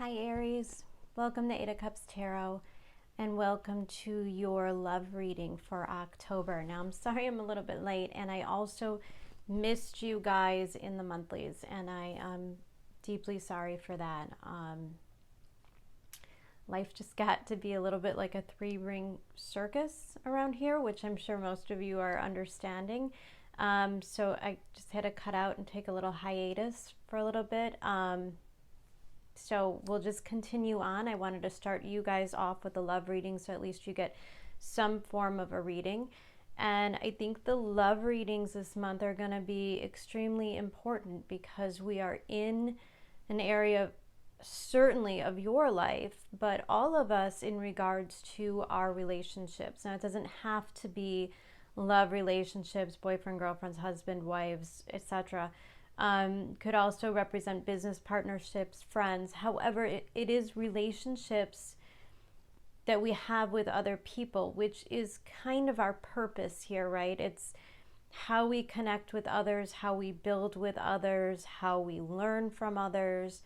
Hi Aries, welcome to Eight of Cups Tarot and welcome to your love reading for October. Now I'm sorry I'm a little bit late and I also missed you guys in the monthlies and I am deeply sorry for that. Life just got to be a little bit like a three-ring circus around here, which I'm sure most of you are understanding. So I just had to cut out and take a little hiatus for a little bit. So we'll just continue on. I wanted to start you guys off with a love reading so at least you get some form of a reading. And I think the love readings this month are going to be extremely important because we are in an area certainly of your life, but all of us in regards to our relationships. Now it doesn't have to be love relationships, boyfriend, girlfriends, husband, wives, etc. Could also represent business partnerships, friends. However, it is relationships that we have with other people, which is kind of our purpose here, right? It's how we connect with others, how we build with others, how we learn from others.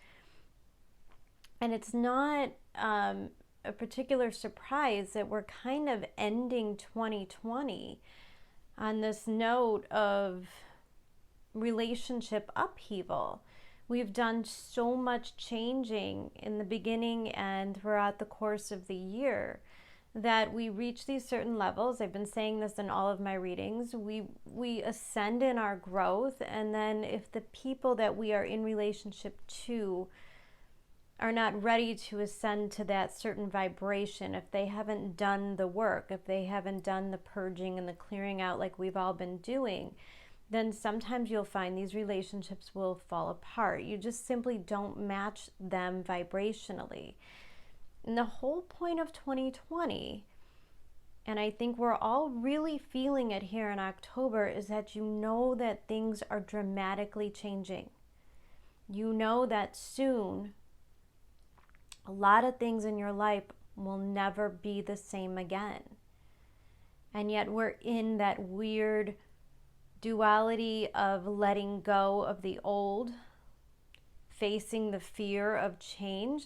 And it's not a particular surprise that we're kind of ending 2020 on this note of relationship upheaval. We've done so much changing in the beginning and throughout the course of the year that we reach these certain levels. I've been saying this in all of my readings. We ascend in our growth, and then if the people that we are in relationship to are not ready to ascend to that certain vibration, if they haven't done the work, if they haven't done the purging and the clearing out like we've all been doing, then sometimes you'll find these relationships will fall apart. You just simply don't match them vibrationally. And the whole point of 2020, and I think we're all really feeling it here in October, is that you know that things are dramatically changing. You know that soon a lot of things in your life will never be the same again. And yet we're in that weird duality of letting go of the old, facing the fear of change,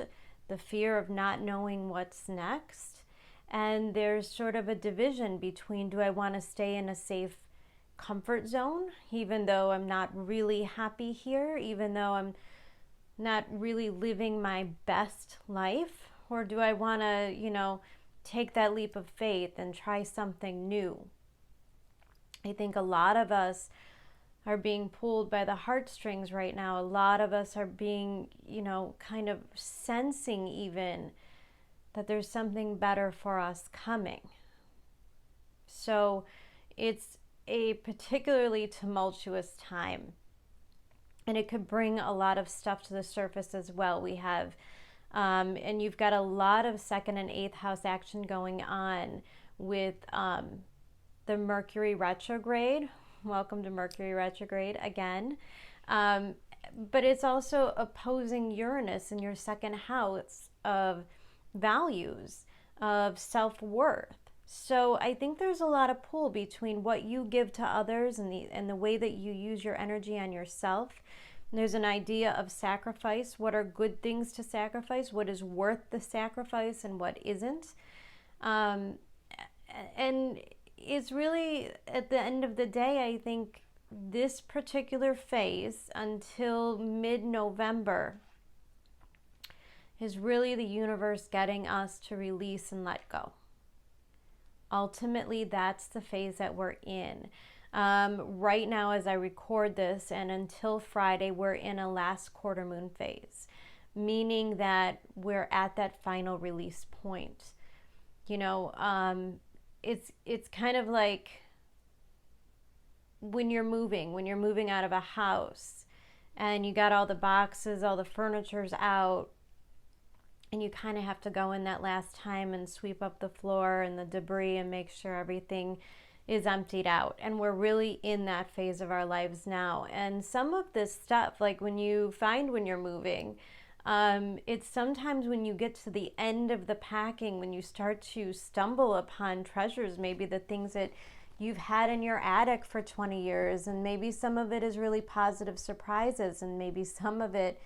the fear of not knowing what's next. And there's sort of a division between, do I want to stay in a safe comfort zone, even though I'm not really happy here, even though I'm not really living my best life? Or do I want to, take that leap of faith and try something new? I think a lot of us are being pulled by the heartstrings right now. A lot of us are being, kind of sensing even that there's something better for us coming. So it's a particularly tumultuous time. And it could bring a lot of stuff to the surface as well. We have, and you've got a lot of second and eighth house action going on with the Mercury Retrograde. Welcome to Mercury Retrograde again. But it's also opposing Uranus in your second house of values, of self-worth. So I think there's a lot of pull between what you give to others and the way that you use your energy on yourself. There's an idea of sacrifice. What are good things to sacrifice? What is worth the sacrifice and what isn't? And it's really, at the end of the day, I think this particular phase until mid-November is really the universe getting us to release and let go. Ultimately, that's the phase that we're in. Right now, as I record this, and until Friday, we're in a last quarter moon phase, meaning that we're at that final release point. It's kind of like when you're moving out of a house and you got all the boxes, all the furniture's out, and you kind of have to go in that last time and sweep up the floor and the debris and make sure everything is emptied out. And we're really in that phase of our lives now. And some of this stuff, like when you're moving, it's sometimes when you get to the end of the packing, when you start to stumble upon treasures, maybe the things that you've had in your attic for 20 years, and maybe some of it is really positive surprises, and maybe some of it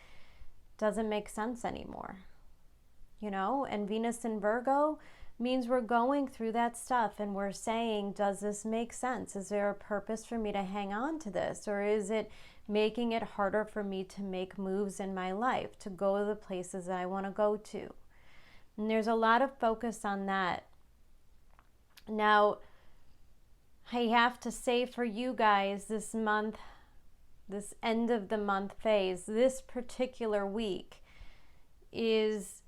doesn't make sense anymore. you know, and Venus in Virgo means we're going through that stuff and we're saying, does this make sense? Is there a purpose for me to hang on to this? Or is it making it harder for me to make moves in my life, to go to the places that I want to go to? And there's a lot of focus on that. Now, I have to say for you guys this month, this end of the month phase, this particular week is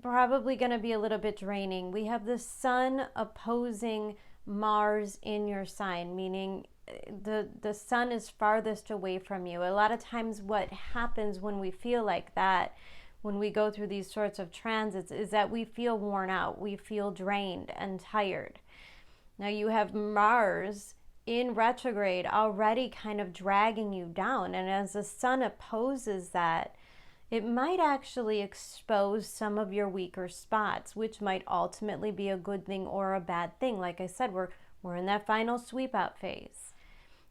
probably going to be a little bit draining. We have the sun opposing Mars in your sign, meaning the sun is farthest away from you. A lot of times what happens when we feel like that, when we go through these sorts of transits, is that we feel worn out, we feel drained and tired. Now you have Mars in retrograde already kind of dragging you down, and as the sun opposes that, it might actually expose some of your weaker spots, which might ultimately be a good thing or a bad thing. Like I said, we're in that final sweep out phase.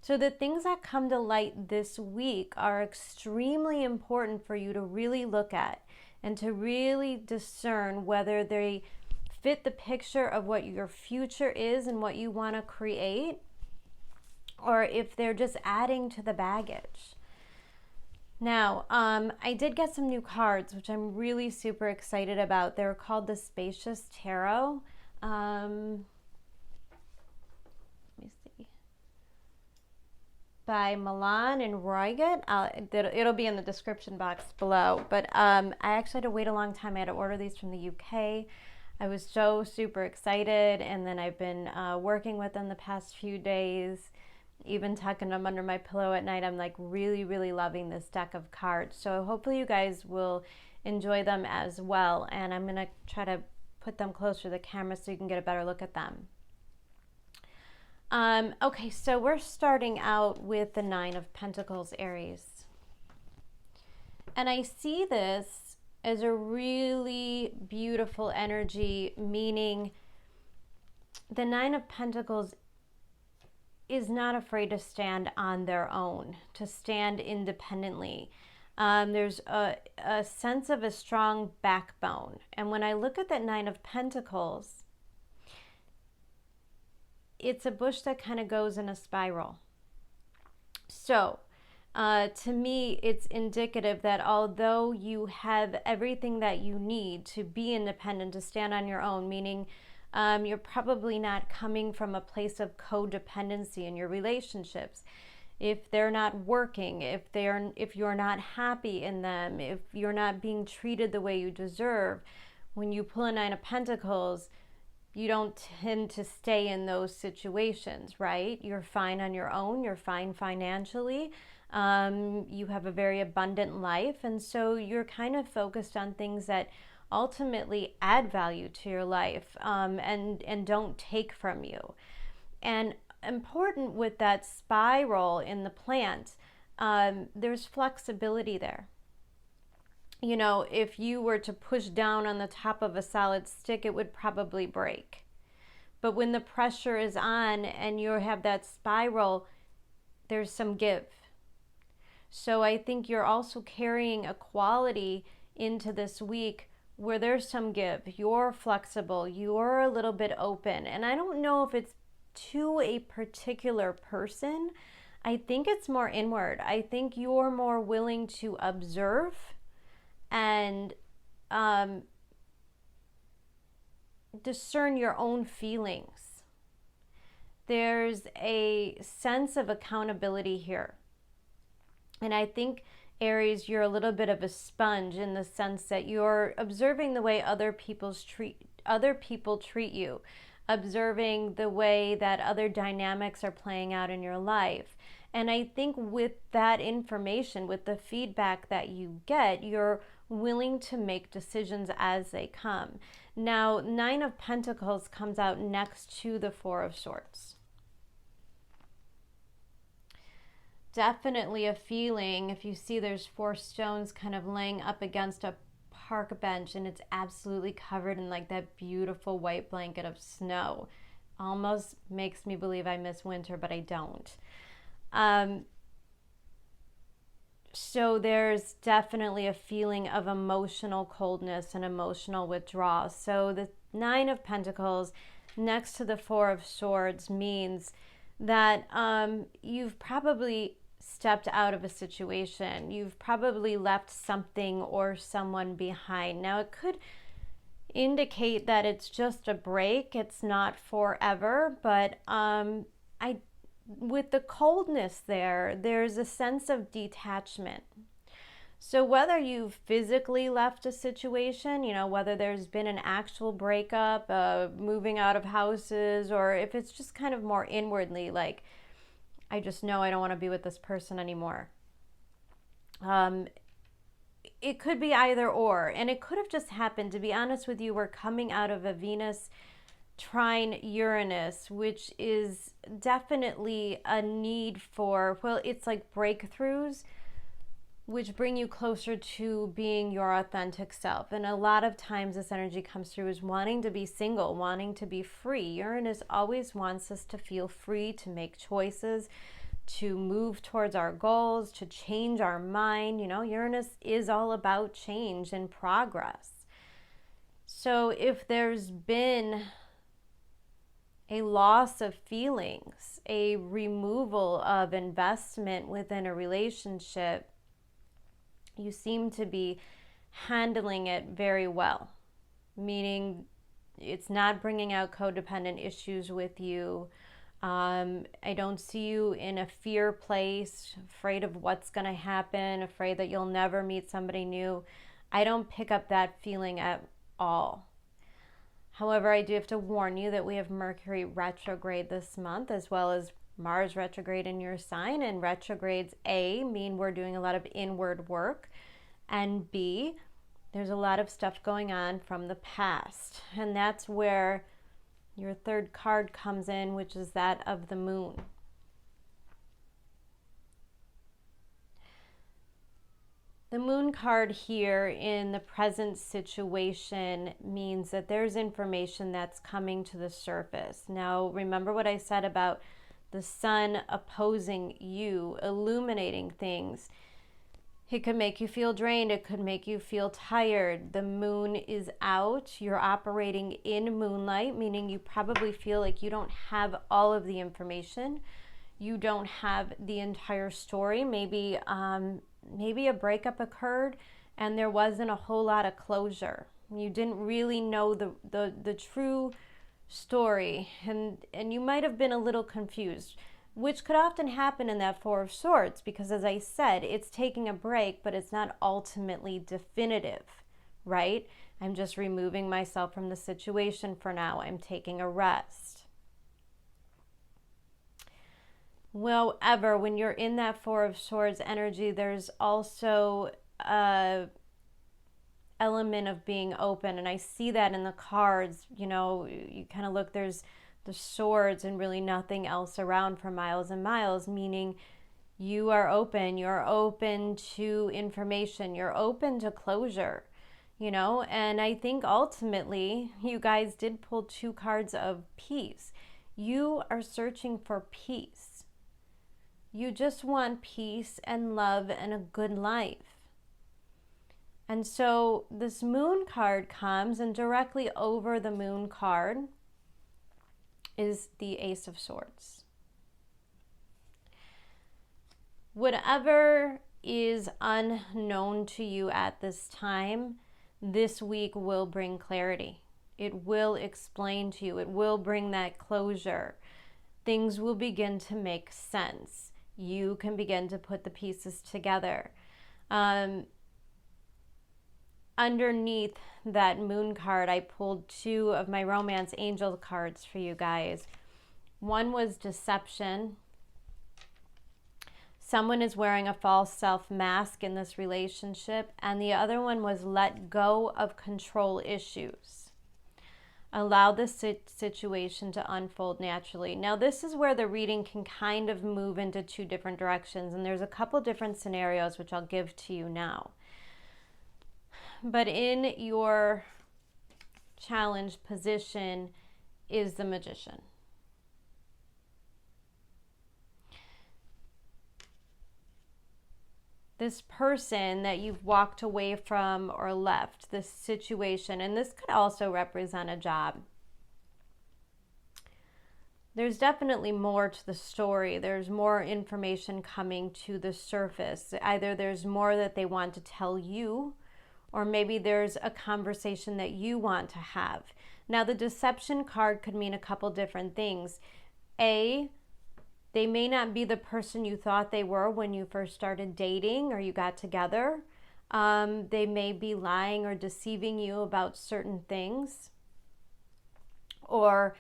So the things that come to light this week are extremely important for you to really look at and to really discern whether they fit the picture of what your future is and what you want to create, or if they're just adding to the baggage. Now, I did get some new cards, which I'm really super excited about. They're called the Spacious Tarot. Let me see. By Mallon and Ruygt. It'll be in the description box below. But I actually had to wait a long time. I had to order these from the UK. I was so super excited, and then I've been working with them the past few days, even tucking them under my pillow at night. I'm like really, really loving this deck of cards. So hopefully you guys will enjoy them as well. And I'm going to try to put them closer to the camera so you can get a better look at them. Okay, so we're starting out with the Nine of Pentacles, Aries. And I see this as a really beautiful energy, meaning the Nine of Pentacles is not afraid to stand on their own, to stand independently. There's a sense of a strong backbone. And when I look at that Nine of Pentacles, it's a bush that kind of goes in a spiral. So, to me, it's indicative that although you have everything that you need to be independent, to stand on your own, meaning you're probably not coming from a place of codependency in your relationships. If they're not working, if you're not happy in them, if you're not being treated the way you deserve, when you pull a Nine of Pentacles, you don't tend to stay in those situations, right? You're fine on your own. You're fine financially. You have a very abundant life. And so you're kind of focused on things that ultimately add value to your life, and don't take from you. And important with that spiral in the plant, there's flexibility there. You know, if you were to push down on the top of a solid stick, it would probably break. But when the pressure is on and you have that spiral, there's some give. So I think you're also carrying a quality into this week where there's some give. You're flexible, you're a little bit open. And I don't know if it's to a particular person. I think it's more inward. I think you're more willing to observe and discern your own feelings. There's a sense of accountability here. And I think, Aries, you're a little bit of a sponge in the sense that you're observing the way other people treat you, observing the way that other dynamics are playing out in your life. And I think with that information, with the feedback that you get, you're willing to make decisions as they come. Now, Nine of Pentacles comes out next to the Four of Swords. Definitely a feeling, if you see there's 4 stones kind of laying up against a park bench and it's absolutely covered in like that beautiful white blanket of snow. Almost makes me believe I miss winter, but I don't. So there's definitely a feeling of emotional coldness and emotional withdrawal. So the Nine of Pentacles next to the Four of Swords means that you've probably stepped out of a situation. You've probably left something or someone behind. Now, it could indicate that it's just a break. It's not forever, but with the coldness there's a sense of detachment. So whether you've physically left a situation, you know, whether there's been an actual breakup, moving out of houses, or if it's just kind of more inwardly, like, I just know I don't want to be with this person anymore. It could be either or, and it could have just happened. To be honest with you, we're coming out of a Venus trine Uranus, which is definitely a need for, well, it's like breakthroughs, which bring you closer to being your authentic self. And a lot of times this energy comes through as wanting to be single, wanting to be free. Uranus always wants us to feel free, to make choices, to move towards our goals, to change our mind. You know, Uranus is all about change and progress. So if there's been a loss of feelings, a removal of investment within a relationship, you seem to be handling it very well, meaning it's not bringing out codependent issues with you. I don't see you in a fear place, afraid of what's going to happen, afraid that you'll never meet somebody new. I don't pick up that feeling at all. However, I do have to warn you that we have Mercury retrograde this month, as well as Mars retrograde in your sign. And retrogrades, A, mean we're doing a lot of inward work, and B, there's a lot of stuff going on from the past. And that's where your third card comes in, which is that of the moon. The moon card here in the present situation means that there's information that's coming to the surface. Now, remember what I said about the sun opposing you, illuminating things. It could make you feel drained. It could make you feel tired. The moon is out. You're operating in moonlight, meaning you probably feel like you don't have all of the information. You don't have the entire story. Maybe a breakup occurred and there wasn't a whole lot of closure. You didn't really know the true story, and you might have been a little confused, which could often happen in that Four of Swords, because as I said, it's taking a break, but it's not ultimately definitive, right? I'm just removing myself from the situation for now. I'm taking a rest. However, when you're in that Four of Swords energy, there's also a element of being open, and I see that in the cards. You know, you kind of look, there's the swords and really nothing else around for miles and miles, meaning you are open. You're open to information. You're open to closure, you know, and I think ultimately you guys did pull two cards of peace. You are searching for peace. You just want peace and love and a good life. And so this moon card comes, and directly over the moon card is the Ace of Swords. Whatever is unknown to you at this time, this week will bring clarity. It will explain to you. It will bring that closure. Things will begin to make sense. You can begin to put the pieces together. Underneath that moon card, I pulled two of my romance angel cards for you guys. One was deception. Someone is wearing a false self mask in this relationship. And the other one was let go of control issues. Allow the situation to unfold naturally. Now, this is where the reading can kind of move into two different directions. And there's a couple different scenarios, which I'll give to you now. But in your challenge position is the Magician. this person that you've walked away from or left, this situation, and this could also represent a job. There's definitely more to the story. There's more information coming to the surface. Either there's more that they want to tell you, or maybe there's a conversation that you want to have. Now, the deception card could mean a couple different things. A, they may not be the person you thought they were when you first started dating or you got together. They may be lying or deceiving you about certain things. Or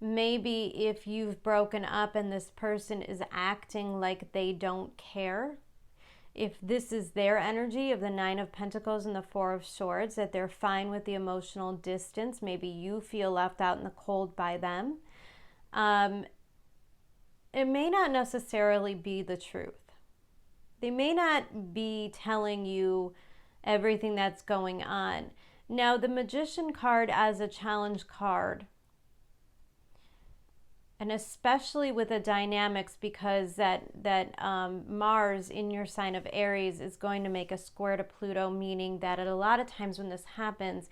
maybe if you've broken up and this person is acting like they don't care, if this is their energy of the Nine of Pentacles and the Four of Swords, that they're fine with the emotional distance, maybe you feel left out in the cold by them. It may not necessarily be the truth. They may not be telling you everything that's going on. Now, the Magician card as a challenge card, and especially with the dynamics, because that Mars in your sign of Aries is going to make a square to Pluto, meaning that at a lot of times when this happens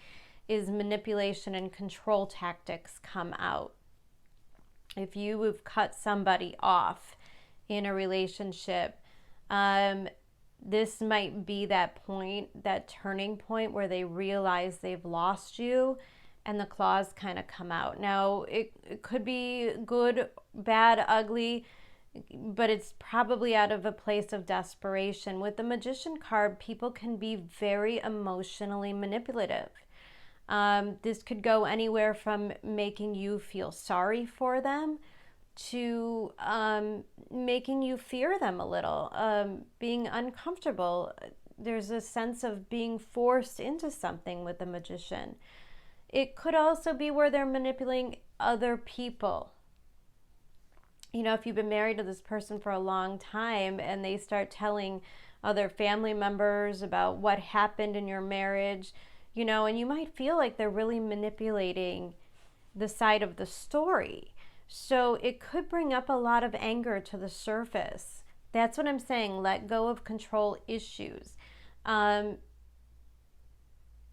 is manipulation and control tactics come out. If you have cut somebody off in a relationship, this might be that point, that turning point where they realize they've lost you and the claws kind of come out. Now, it could be good, bad, ugly, but it's probably out of a place of desperation. With the Magician card, people can be very emotionally manipulative. This could go anywhere from making you feel sorry for them to making you fear them a little, being uncomfortable. There's a sense of being forced into something with the Magician. It could also be where they're manipulating other people. You know, if you've been married to this person for a long time and they start telling other family members about what happened in your marriage, you know, and you might feel like they're really manipulating the side of the story. So it could bring up a lot of anger to the surface. That's what I'm saying. Let go of control issues.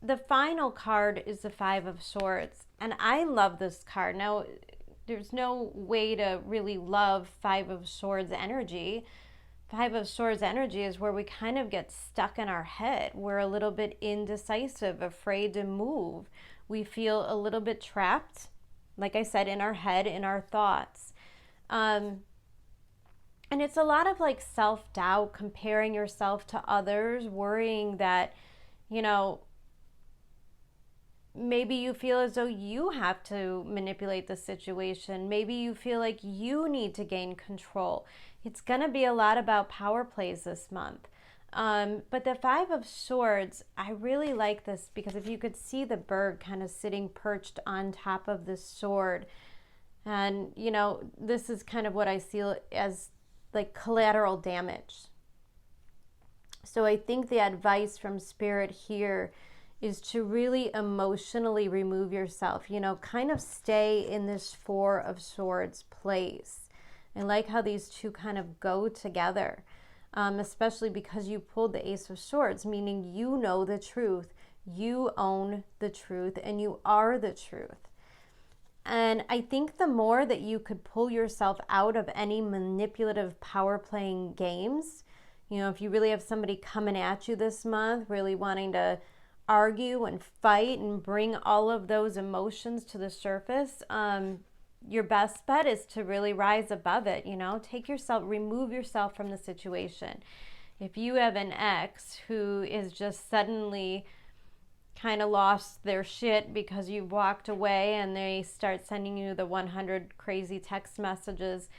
The final card is the Five of Swords. And I love this card. Now, there's no way to really love Five of Swords energy. Five of Swords energy is where we kind of get stuck in our head. We're a little bit indecisive, afraid to move. We feel a little bit trapped, like I said, in our head, in our thoughts. And it's a lot of like self-doubt, comparing yourself to others, worrying that, you know, maybe you feel as though you have to manipulate the situation. Maybe you feel like you need to gain control. It's going to be a lot about power plays this month. But the Five of Swords, I really like this because if you could see the bird kind of sitting perched on top of the sword, and, you know, this is kind of what I see as like collateral damage. So I think the advice from Spirit here is to really emotionally remove yourself, you know, kind of stay in this Four of Swords place. I like how these two kind of go together, especially because you pulled the Ace of Swords, meaning you know the truth, you own the truth, and you are the truth. And I think the more that you could pull yourself out of any manipulative power playing games, you know, if you really have somebody coming at you this month, really wanting to argue and fight and bring all of those emotions to the surface, your best bet is to really rise above it. You know, remove yourself from the situation. If you have an ex who is just suddenly kind of lost their shit because you've walked away and they start sending you the 100 crazy text messages,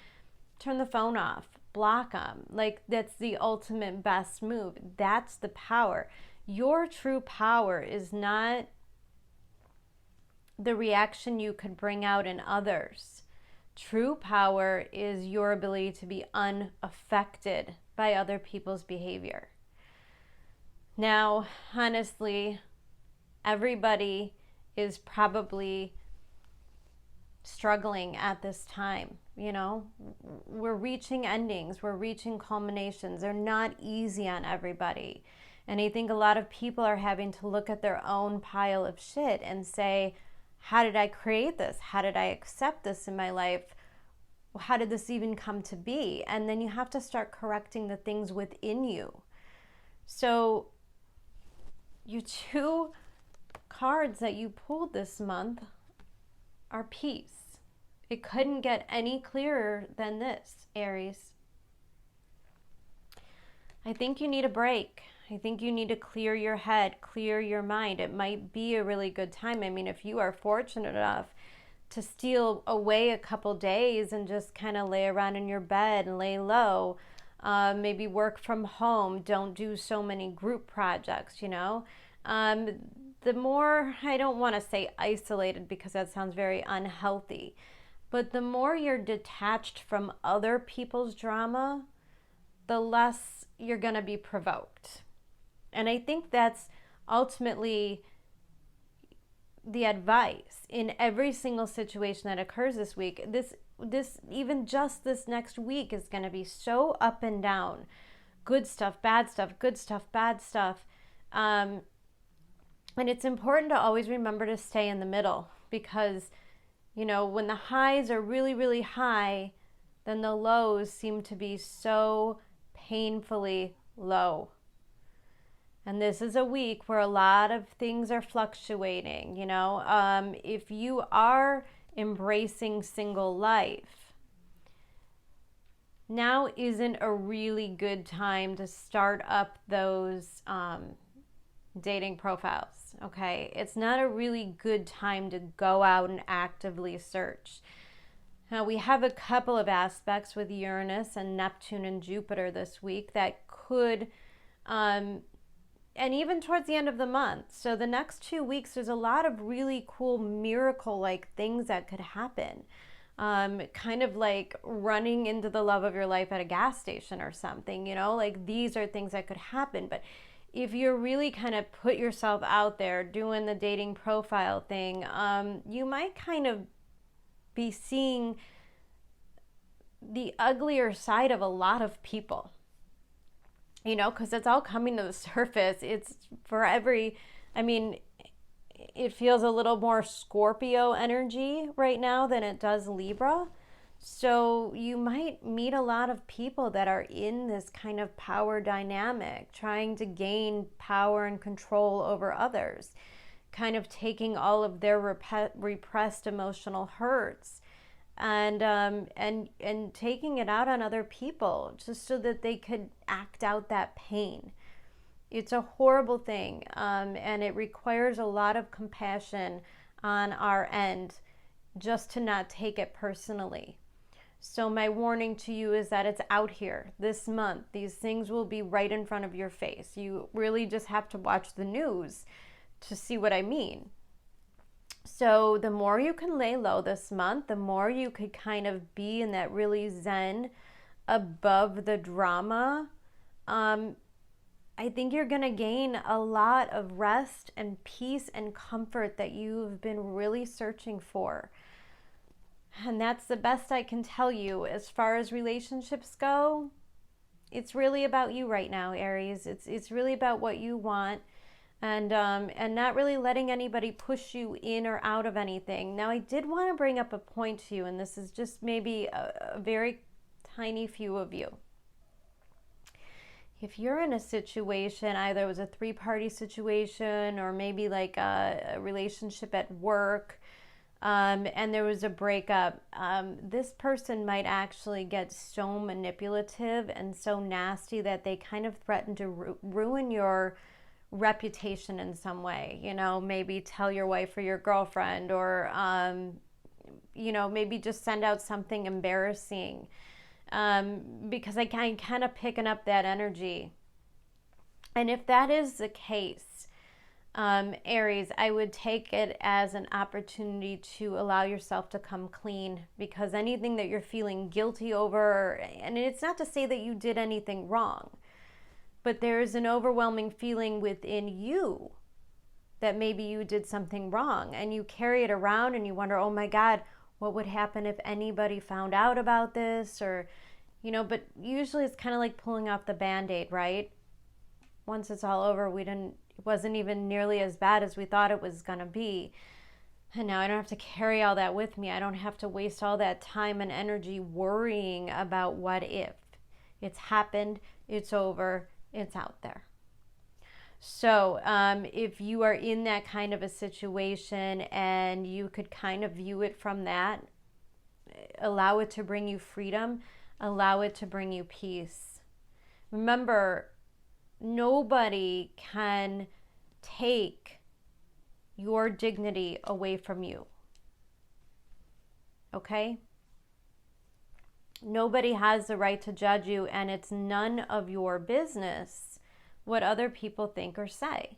turn the phone off, block them. Like, that's the ultimate best move. That's the power. Your true power is not the reaction you could bring out in others. True power is your ability to be unaffected by other people's behavior. Now, honestly, everybody is probably struggling at this time. You know, we're reaching endings, we're reaching culminations. They're not easy on everybody. And I think a lot of people are having to look at their own pile of shit and say, how did I create this? How did I accept this in my life? How did this even come to be? And then you have to start correcting the things within you. So your two cards that you pulled this month are peace. It couldn't get any clearer than this, Aries. I think you need a break. I think you need to clear your head, clear your mind. It might be a really good time. I mean, if you are fortunate enough to steal away a couple days and just kind of lay around in your bed and lay low, maybe work from home, don't do so many group projects, you know. The more, I don't want to say isolated because that sounds very unhealthy, but the more you're detached from other people's drama, the less you're going to be provoked. And I think that's ultimately the advice in every single situation that occurs this week. This even just this next week is going to be so up and down. Good stuff, bad stuff, good stuff, bad stuff. And it's important to always remember to stay in the middle, because, you know, when the highs are really, really high, then the lows seem to be so painfully low. And this is a week where a lot of things are fluctuating, you know. If you are embracing single life, now isn't a really good time to start up those dating profiles, okay? It's not a really good time to go out and actively search. Now, we have a couple of aspects with Uranus and Neptune and Jupiter this week that could, and even towards the end of the month. So the next 2 weeks, there's a lot of really cool miracle-like things that could happen. Kind of like running into the love of your life at a gas station or something, you know? Like, these are things that could happen. But if you're really kind of put yourself out there doing the dating profile thing, you might kind of be seeing the uglier side of a lot of people, you know, because it's all coming to the surface. It's for every, I mean, it feels a little more Scorpio energy right now than it does Libra. So you might meet a lot of people that are in this kind of power dynamic, trying to gain power and control over others, kind of taking all of their repressed emotional hurts and taking it out on other people just so that they could act out that pain. It's a horrible thing, and it requires a lot of compassion on our end just to not take it personally. So my warning to you is that it's out here this month. These things will be right in front of your face. You really just have to watch the news to see what I mean. So the more you can lay low this month, the more you could kind of be in that really zen, above the drama. I think you're going to gain a lot of rest and peace and comfort that you've been really searching for. And that's the best I can tell you. As far as relationships go, it's really about you right now, Aries. It's really about what you want, and not really letting anybody push you in or out of anything. Now, I did want to bring up a point to you, and this is just maybe a very tiny few of you. If you're in a situation, either it was a three-party situation or maybe like a relationship at work, and there was a breakup, this person might actually get so manipulative and so nasty that they kind of threaten to ruin your reputation in some way. You know, maybe tell your wife or your girlfriend, or you know, maybe just send out something embarrassing, because I'm kind of picking up that energy. And if that is the case, Aries, I would take it as an opportunity to allow yourself to come clean, because anything that you're feeling guilty over, and it's not to say that you did anything wrong, but there's an overwhelming feeling within you that maybe you did something wrong, and you carry it around and you wonder, oh my God, what would happen if anybody found out about this, or, you know, but usually it's kind of like pulling off the Band-Aid, right? Once it's all over, it wasn't even nearly as bad as we thought it was going to be. And now I don't have to carry all that with me. I don't have to waste all that time and energy worrying about what if. It's happened, it's over, it's out there. So if you are in that kind of a situation and you could kind of view it from that, allow it to bring you freedom, allow it to bring you peace. Remember, nobody can take your dignity away from you. Okay? Nobody has the right to judge you, and it's none of your business what other people think or say.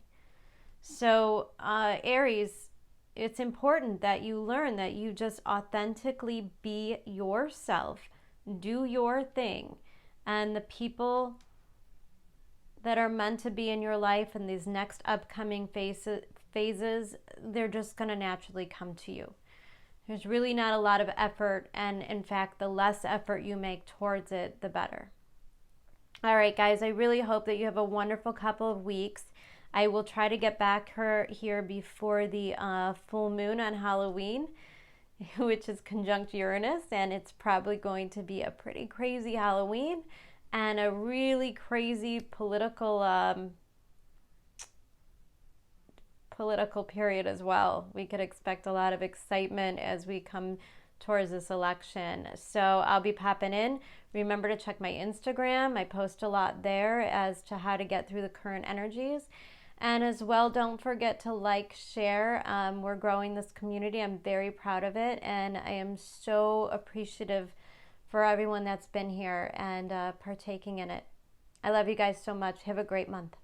So, Aries, it's important that you learn that you just authentically be yourself, do your thing, and the people that are meant to be in your life in these next upcoming phases, they're just going to naturally come to you. There's really not a lot of effort, and in fact, the less effort you make towards it, the better. All right, guys, I really hope that you have a wonderful couple of weeks. I will try to get back here before the full moon on Halloween, which is conjunct Uranus, and it's probably going to be a pretty crazy Halloween and a really crazy political period as well. We could expect a lot of excitement as we come towards this election. So I'll be popping in. Remember to check my Instagram. I post a lot there as to how to get through the current energies. And as well, don't forget to like, share. We're growing this community. I'm very proud of it. And I am so appreciative for everyone that's been here and partaking in it. I love you guys so much. Have a great month.